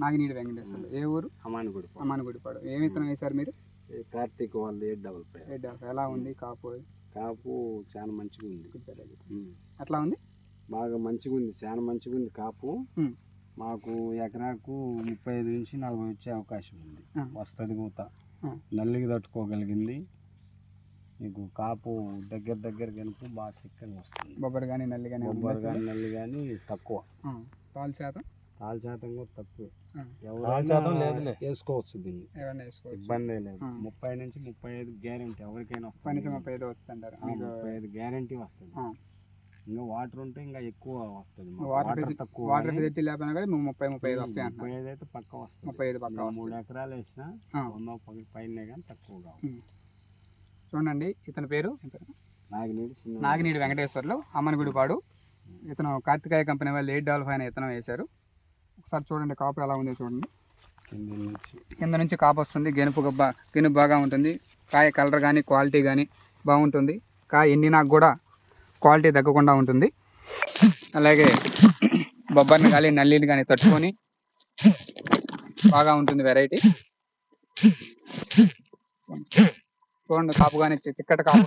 నాగినీడి వెంకటేశ్వర్లు. ఏ ఊరు? అమానుగుడిపాడు. ఏ విత్తనం వేశారు మీరు? కార్తీక్ వాళ్ళది 855. ఎలా ఉంది కాపు? కాపు చాలా మంచిగా ఉంది. ఎట్లా ఉంది? బాగా మంచిగా ఉంది, చాలా మంచిగా ఉంది కాపు. మాకు ఎకరాకు 35 నుంచి 40 వచ్చే అవకాశం ఉంది. వస్తుంది కూత, నల్లికి తట్టుకోగలిగింది. మీకు కాపు దగ్గర కనుక బాగా చిక్కగా వస్తుంది. బొబ్బరి కానీ నల్లి కానీ తక్కువ. తాళ శాతం కూడా తక్కువ. వేసుకోవచ్చు, దీన్ని ఇబ్బంది లేదు. 30 నుంచి 35 గ్యారెంటీ ఎవరికైనా వస్తుంది. 35 గ్యారెంటీ వస్తుంది. ఇంకా వాటర్ ఉంటే ఇంకా ఎక్కువ వస్తుంది. వాటర్ తక్కువ, వాటర్ ఫెసిలిటీ లేకపోయినా కూడా 30-35 వస్తాయి. 35 అయితే పక్క వస్తుంది. 35 పక్క. 3 ఎకరాలు వేసినా 100 పైన కానీ తక్కువ కావు. చూడండి, ఇతని పేరు నాగినీడి వెంకటేశ్వర్లు, అమ్మనగుడిపాడు. ఇతను కార్తికాయ కంపెనీ వాళ్ళు 855 ఇతనం వేశారు. ఒకసారి చూడండి కాపు ఎలా ఉందో చూడండి. కింద నుంచి కాపు వస్తుంది. గెనుపు బాగా ఉంటుంది. కాయ కలర్ కానీ క్వాలిటీ కానీ బాగుంటుంది. కాయ ఎండినా కూడా క్వాలిటీ తగ్గకుండా ఉంటుంది. అలాగే బొబ్బర్ని కానీ నల్లిని కానీ తట్టుకొని బాగా ఉంటుంది వెరైటీ. చూడండి కాపు కానీ చిక్కటి కాపు.